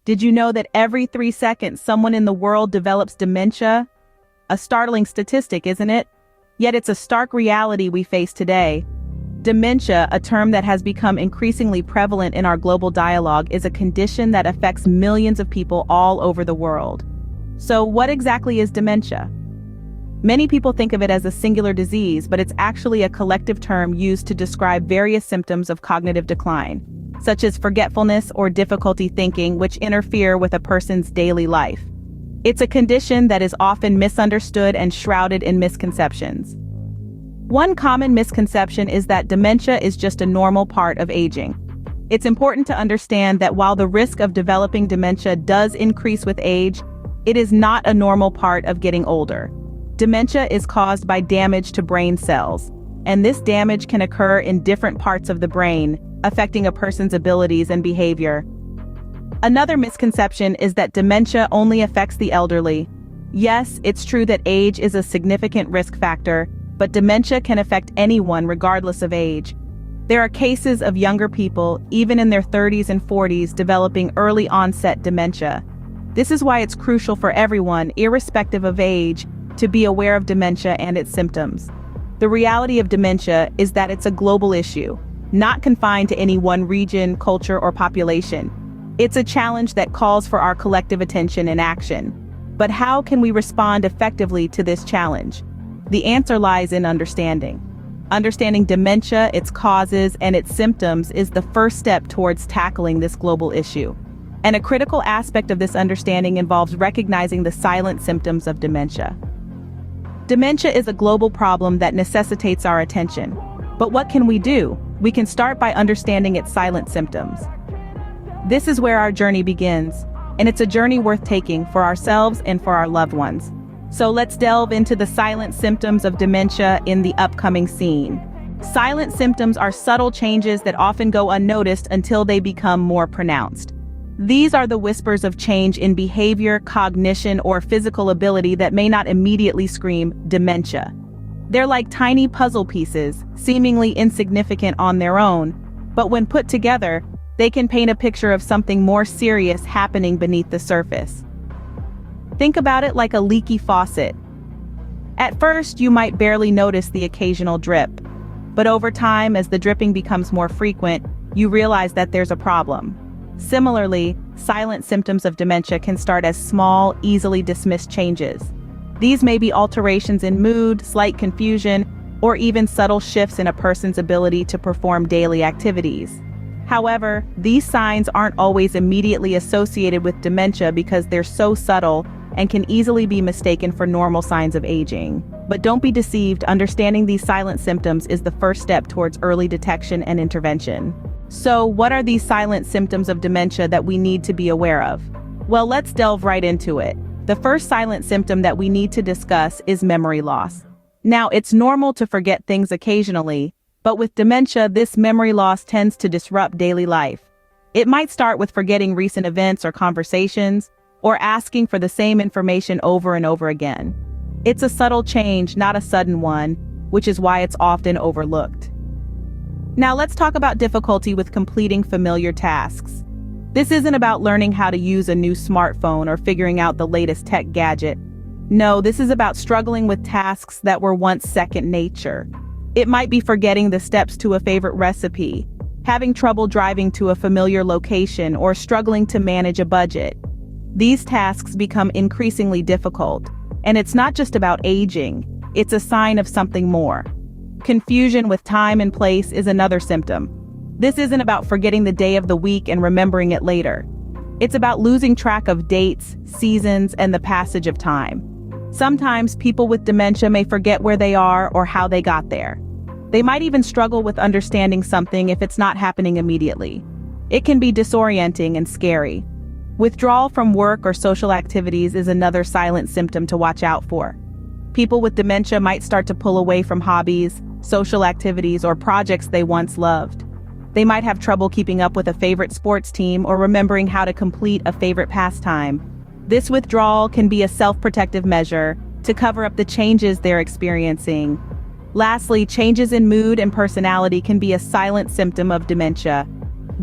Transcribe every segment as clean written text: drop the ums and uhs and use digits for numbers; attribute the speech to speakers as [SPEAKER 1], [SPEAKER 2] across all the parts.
[SPEAKER 1] Did you know that every 3 seconds someone in the world develops dementia? A startling statistic, isn't it? Yet it's a stark reality we face today. Dementia, a term that has become increasingly prevalent in our global dialogue, is a condition that affects millions of people all over the world. So what exactly is dementia? Many people think of it as a singular disease, but it's actually a collective term used to describe various symptoms of cognitive decline, such as forgetfulness or difficulty thinking, which interfere with a person's daily life. It's a condition that is often misunderstood and shrouded in misconceptions. One common misconception is that dementia is just a normal part of aging. It's important to understand that while the risk of developing dementia does increase with age, it is not a normal part of getting older. Dementia is caused by damage to brain cells, and this damage can occur in different parts of the brain, affecting a person's abilities and behavior. Another misconception is that dementia only affects the elderly. Yes, it's true that age is a significant risk factor, but dementia can affect anyone regardless of age. There are cases of younger people, even in their 30s and 40s, developing early onset dementia. This is why it's crucial for everyone, irrespective of age, to be aware of dementia and its symptoms. The reality of dementia is that it's a global issue, not confined to any one region, culture, or population. It's a challenge that calls for our collective attention and action. But how can we respond effectively to this challenge? The answer lies in understanding. Understanding dementia, its causes, and its symptoms is the first step towards tackling this global issue. And a critical aspect of this understanding involves recognizing the silent symptoms of dementia. Dementia is a global problem that necessitates our attention. But what can we do? We can start by understanding its silent symptoms. This is where our journey begins, and it's a journey worth taking for ourselves and for our loved ones. So let's delve into the silent symptoms of dementia in the upcoming scene. Silent symptoms are subtle changes that often go unnoticed until they become more pronounced. These are the whispers of change in behavior, cognition, or physical ability that may not immediately scream dementia. They're like tiny puzzle pieces, seemingly insignificant on their own, but when put together, they can paint a picture of something more serious happening beneath the surface. Think about it like a leaky faucet. At first, you might barely notice the occasional drip, but over time, as the dripping becomes more frequent, you realize that there's a problem. Similarly, silent symptoms of dementia can start as small, easily dismissed changes. These may be alterations in mood, slight confusion, or even subtle shifts in a person's ability to perform daily activities. However, these signs aren't always immediately associated with dementia because they're so subtle and can easily be mistaken for normal signs of aging. But don't be deceived, understanding these silent symptoms is the first step towards early detection and intervention. So, what are these silent symptoms of dementia that we need to be aware of? Well, let's delve right into it. The first silent symptom that we need to discuss is memory loss. Now, it's normal to forget things occasionally, but with dementia, this memory loss tends to disrupt daily life. It might start with forgetting recent events or conversations, or asking for the same information over and over again. It's a subtle change, not a sudden one, which is why it's often overlooked. Now let's talk about difficulty with completing familiar tasks. This isn't about learning how to use a new smartphone or figuring out the latest tech gadget. No, this is about struggling with tasks that were once second nature. It might be forgetting the steps to a favorite recipe, having trouble driving to a familiar location, or struggling to manage a budget. These tasks become increasingly difficult, and it's not just about aging, it's a sign of something more. Confusion with time and place is another symptom. This isn't about forgetting the day of the week and remembering it later. It's about losing track of dates, seasons, and the passage of time. Sometimes people with dementia may forget where they are or how they got there. They might even struggle with understanding something if it's not happening immediately. It can be disorienting and scary. Withdrawal from work or social activities is another silent symptom to watch out for. People with dementia might start to pull away from hobbies, social activities, or projects they once loved. They might have trouble keeping up with a favorite sports team or remembering how to complete a favorite pastime. This withdrawal can be a self-protective measure to cover up the changes they're experiencing. Lastly, changes in mood and personality can be a silent symptom of dementia.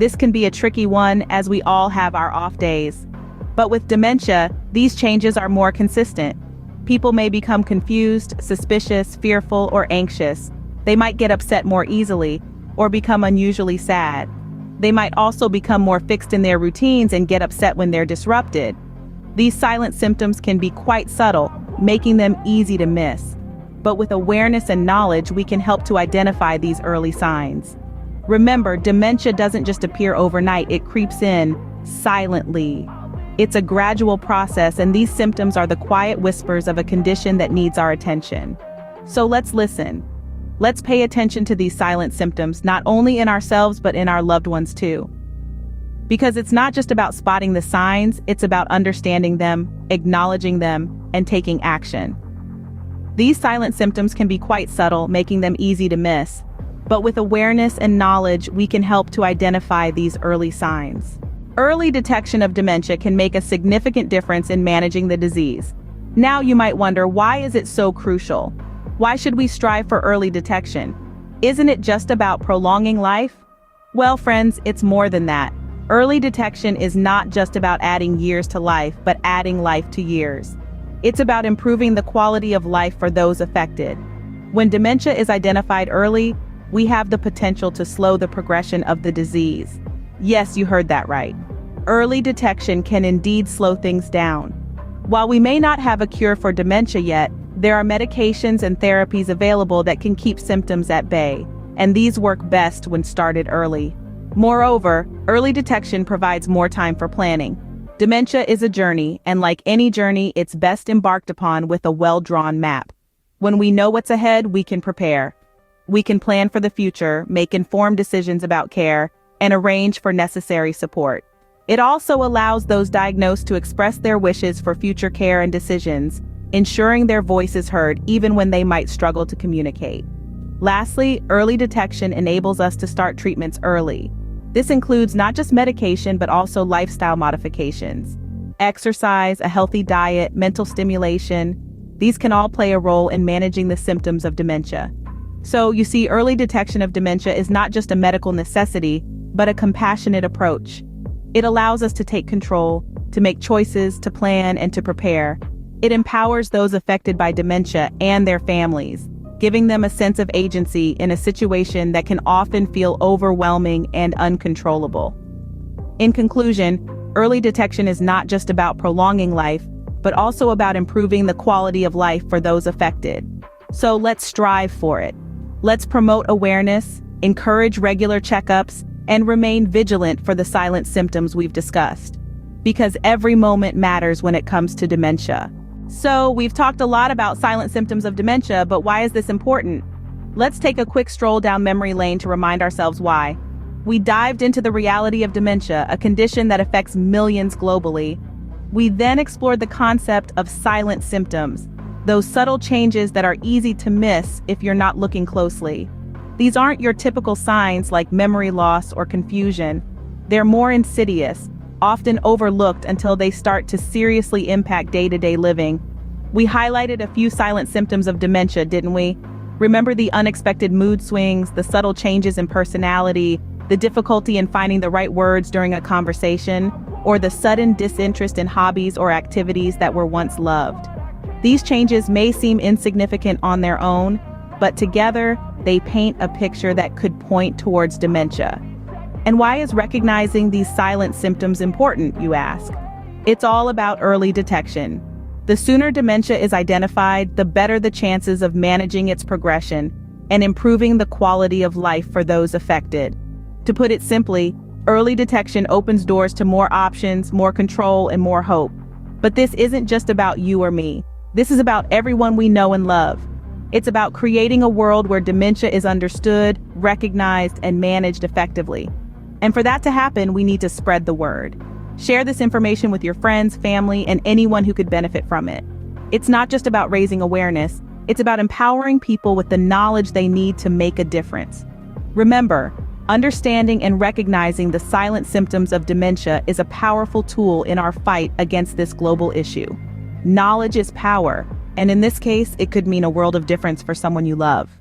[SPEAKER 1] This can be a tricky one as we all have our off days. But with dementia, these changes are more consistent. People may become confused, suspicious, fearful, or anxious. They might get upset more easily, or become unusually sad. They might also become more fixed in their routines and get upset when they're disrupted. These silent symptoms can be quite subtle, making them easy to miss. But with awareness and knowledge, we can help to identify these early signs. Remember, dementia doesn't just appear overnight, it creeps in silently. It's a gradual process, and these symptoms are the quiet whispers of a condition that needs our attention. So let's listen. Let's pay attention to these silent symptoms, not only in ourselves but in our loved ones too. Because it's not just about spotting the signs, it's about understanding them, acknowledging them, and taking action. These silent symptoms can be quite subtle, making them easy to miss. But with awareness and knowledge, we can help to identify these early signs. Early detection of dementia can make a significant difference in managing the disease. Now you might wonder, why is it so crucial? Why should we strive for early detection? Isn't it just about prolonging life? Well, friends, it's more than that. Early detection is not just about adding years to life, but adding life to years. It's about improving the quality of life for those affected. When dementia is identified early, we have the potential to slow the progression of the disease. Yes, you heard that right. Early detection can indeed slow things down. While we may not have a cure for dementia yet, there are medications and therapies available that can keep symptoms at bay, and these work best when started early. Moreover, early detection provides more time for planning. Dementia is a journey, and like any journey, it's best embarked upon with a well-drawn map. When we know what's ahead, we can prepare. We can plan for the future, make informed decisions about care, and arrange for necessary support. It also allows those diagnosed to express their wishes for future care and decisions, ensuring their voice is heard even when they might struggle to communicate. Lastly, early detection enables us to start treatments early. This includes not just medication, but also lifestyle modifications. Exercise, a healthy diet, mental stimulation, these can all play a role in managing the symptoms of dementia. So, you see, early detection of dementia is not just a medical necessity, but a compassionate approach. It allows us to take control, to make choices, to plan, and to prepare. It empowers those affected by dementia and their families, giving them a sense of agency in a situation that can often feel overwhelming and uncontrollable. In conclusion, early detection is not just about prolonging life, but also about improving the quality of life for those affected. So let's strive for it. Let's promote awareness, encourage regular checkups, and remain vigilant for the silent symptoms we've discussed. Because every moment matters when it comes to dementia. So, we've talked a lot about silent symptoms of dementia, but why is this important? Let's take a quick stroll down memory lane to remind ourselves why. We dived into the reality of dementia, a condition that affects millions globally. We then explored the concept of silent symptoms, those subtle changes that are easy to miss if you're not looking closely. These aren't your typical signs like memory loss or confusion. They're more insidious, often overlooked until they start to seriously impact day-to-day living. We highlighted a few silent symptoms of dementia, didn't we? Remember the unexpected mood swings, the subtle changes in personality, the difficulty in finding the right words during a conversation, or the sudden disinterest in hobbies or activities that were once loved. These changes may seem insignificant on their own, but together they paint a picture that could point towards dementia. And why is recognizing these silent symptoms important, you ask? It's all about early detection. The sooner dementia is identified, the better the chances of managing its progression and improving the quality of life for those affected. To put it simply, early detection opens doors to more options, more control, and more hope. But this isn't just about you or me. This is about everyone we know and love. It's about creating a world where dementia is understood, recognized, and managed effectively. And for that to happen, we need to spread the word. Share this information with your friends, family, and anyone who could benefit from it. It's not just about raising awareness, it's about empowering people with the knowledge they need to make a difference. Remember, understanding and recognizing the silent symptoms of dementia is a powerful tool in our fight against this global issue. Knowledge is power, and in this case, it could mean a world of difference for someone you love.